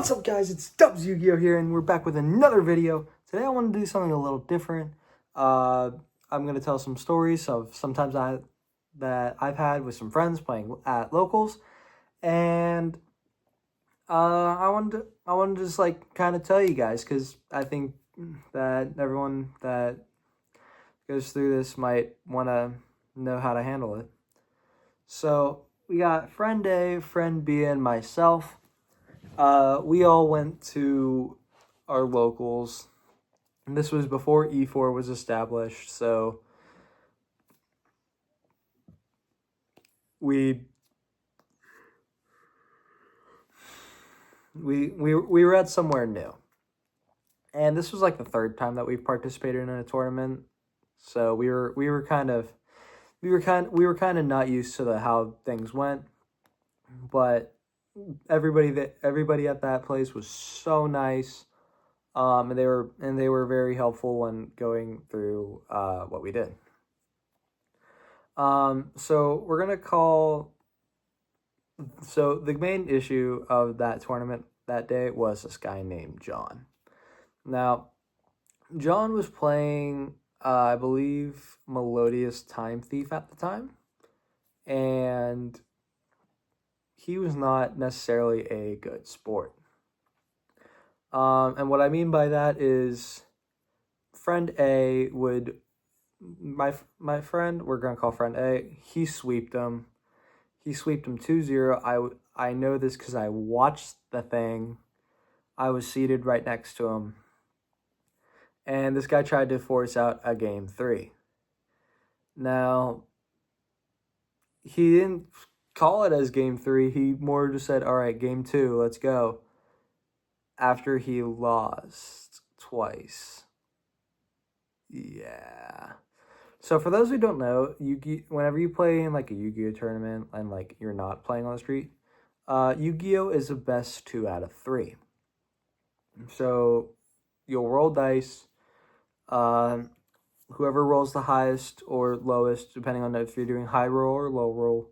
What's up, guys? It's Dubs Yu-Gi-Oh here, and we're back with another video. Today I want to do something a little different. I'm going to tell some stories of sometimes that I've had with some friends playing at locals, and I wanted to just like kind of tell you guys, because I think that everyone that goes through this might want to know how to handle it. So we got friend A, friend B, and myself. We all went to our locals, and this was before E4 was established, so we were at somewhere new. And this was like the third time that we've participated in a tournament. So we were kind of not used to how things went, but everybody at that place was so nice. And they were very helpful when going through what we did. So we're gonna call. So the main issue of that tournament that day was this guy named John. Now, John was playing, I believe, Melodious Time Thief at the time, and he was not necessarily a good sport. And what I mean by that is, friend A would, my friend, we're gonna call friend A, he sweeped him. He sweeped him 2-0. I know this because I watched the thing. I was seated right next to him. And this guy tried to force out a game 3. Now, he didn't call it as game 3. He more just said, all right, game 2, let's go. After he lost twice. Yeah. So for those who don't know, whenever you play in like a Yu-Gi-Oh tournament and like you're not playing on the street, Yu-Gi-Oh is a best 2 out of 3. So you'll roll dice. Whoever rolls the highest or lowest, depending on if you're doing high roll or low roll,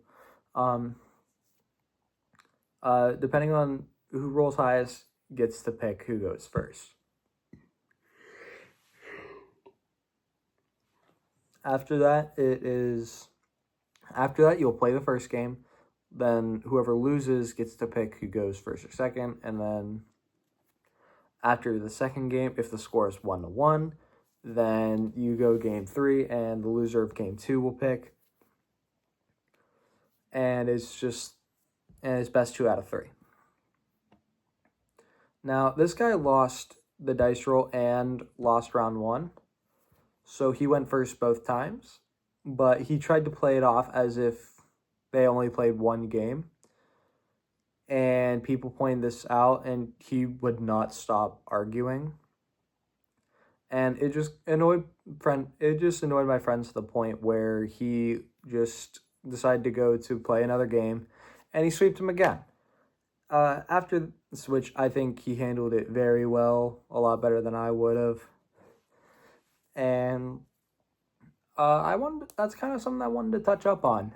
depending on who rolls highest, gets to pick who goes first. After that, you'll play the first game. Then whoever loses gets to pick who goes first or second. And then after the second game, if the score is 1-1, then you go game 3, and the loser of game 2 will pick. And it's best 2 out of 3. Now, this guy lost the dice roll and lost round 1. So he went first both times, but he tried to play it off as if they only played one game. And people pointed this out, and he would not stop arguing. And it just annoyed my friends to the point where he just decided to go to play another game, and he sweeped him again. After the switch, I think he handled it very well, a lot better than I would have. And that's kind of something I wanted to touch up on.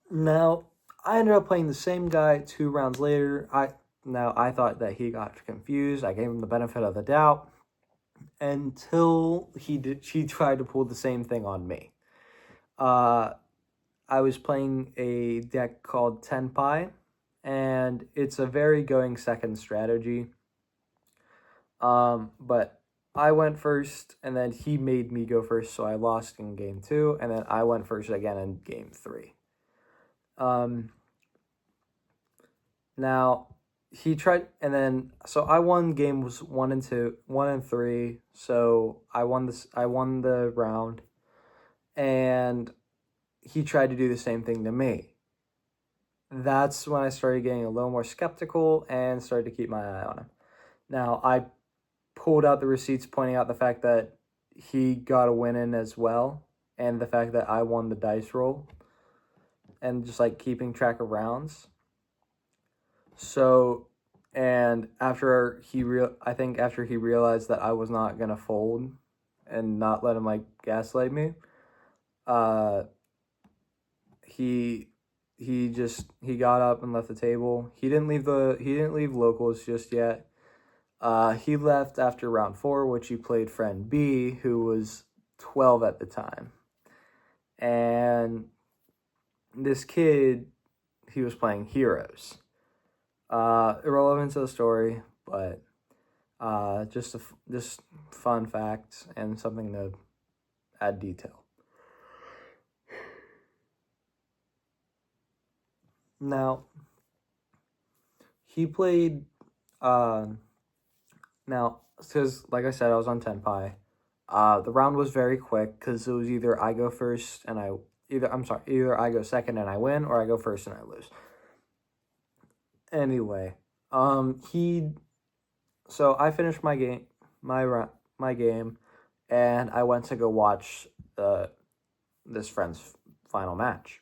Now, I ended up playing the same guy 2 rounds later. I thought that he got confused. I gave him the benefit of the doubt until he tried to pull the same thing on me. I was playing a deck called Tenpai, and it's a very going second strategy. But I went first, and then he made me go first, so I lost in game 2, and then I went first again in game 3. Now he tried, and then so I won games 1 and 3. So I won the round, and he tried to do the same thing to me. That's when I started getting a little more skeptical and started to keep my eye on him. Now, I pulled out the receipts pointing out the fact that he got a win in as well, and the fact that I won the dice roll, and just like keeping track of rounds. So, and after he realized that I was not gonna fold and not let him like gaslight me, he he got up and left the table. He didn't leave locals just yet. He left after round 4, which he played friend B, who was 12 at the time. And this kid, he was playing Heroes. Irrelevant to the story, but just fun fact and something to add detail. Now, he played, now, because like I said, I was on Tenpai. The round was very quick because it was either I go first and either I go second and I win, or I go first and I lose. Anyway, so I finished my game, and I went to go watch this friend's final match.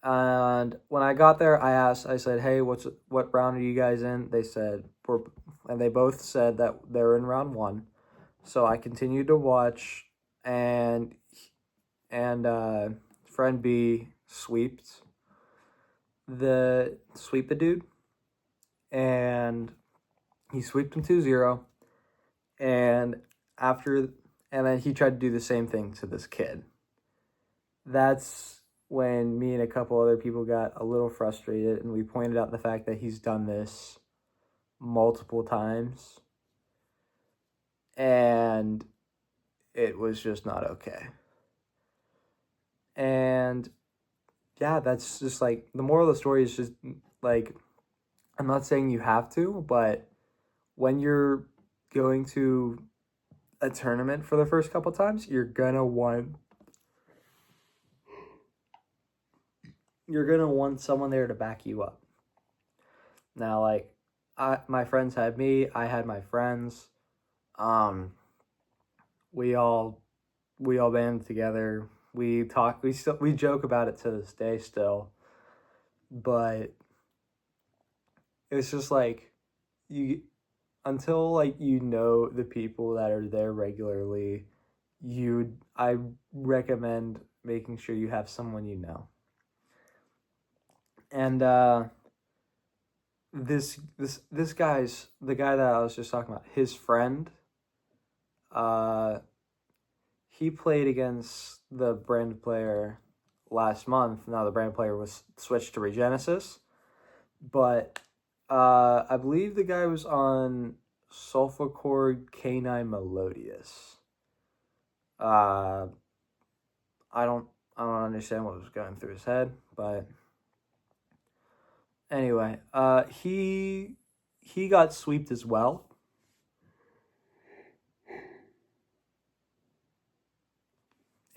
And when I got there, I said, "Hey, what round are you guys in?" They said and they both said that they're in round 1. So I continued to watch, and friend B sweeped the dude, and he sweeped him 2-0, and then he tried to do the same thing to this kid. That's when me and a couple other people got a little frustrated, and we pointed out the fact that he's done this multiple times, and it was just not okay. And yeah, that's just like, the moral of the story is just like, I'm not saying you have to, but when you're going to a tournament for the first couple times, you're gonna want someone there to back you up. Now, like, my friends had me, I had my friends. We all banded together. We talk. We joke about it to this day still, but it's just like, until like you know the people that are there regularly, I recommend making sure you have someone you know. And this guy's, the guy that I was just talking about, his friend, he played against the brand player last month. Now the brand player was switched to Regenesis, but I believe the guy was on Sulfur Canine Melodious. I don't understand what was going through his head, but anyway, he got sweeped as well.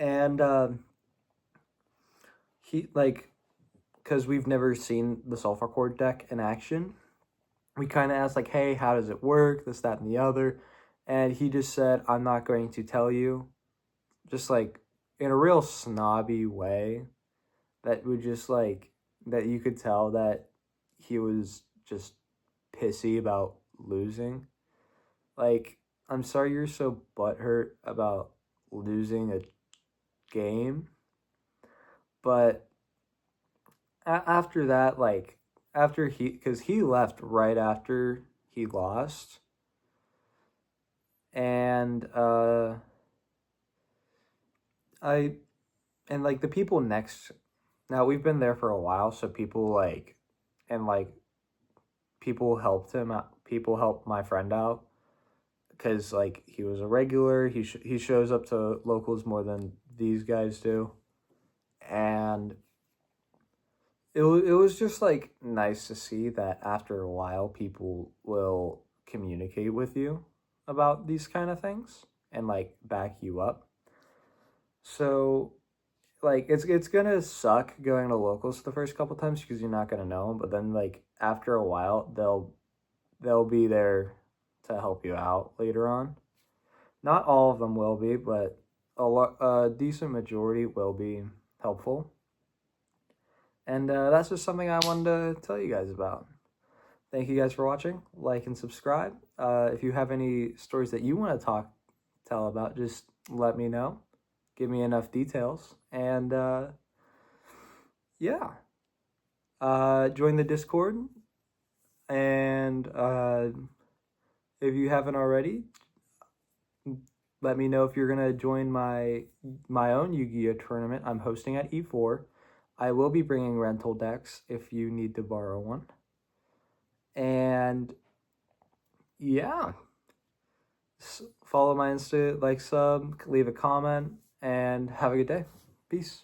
And he, like, because we've never seen the Sulfur Core deck in action, we kind of asked, like, hey, how does it work, this, that, and the other, and he just said, I'm not going to tell you, just, like, in a real snobby way, that would just, like, that you could tell that he was just pissy about losing. Like, I'm sorry you're so butthurt about losing a game, but after that, like, because he left right after he lost, and like, the people next, now we've been there for a while, so people like, and like, people helped him out, people helped my friend out, because like, he was a regular, he shows up to locals more than these guys do, and it was just like nice to see that after a while people will communicate with you about these kind of things and like back you up. So like, it's gonna suck going to locals the first couple times because you're not gonna know them, but then like after a while they'll be there to help you out later on. Not all of them will be, but a decent majority will be helpful. And that's just something I wanted to tell you guys about. Thank you guys for watching. Like and subscribe. If you have any stories that you want to tell about, just let me know. Give me enough details. And yeah, join the Discord, and if you haven't already, let me know if you're gonna join my own Yu-Gi-Oh tournament I'm hosting at E4. I will be bringing rental decks if you need to borrow one. And yeah, follow my Insta, like, sub, leave a comment, and have a good day. Peace.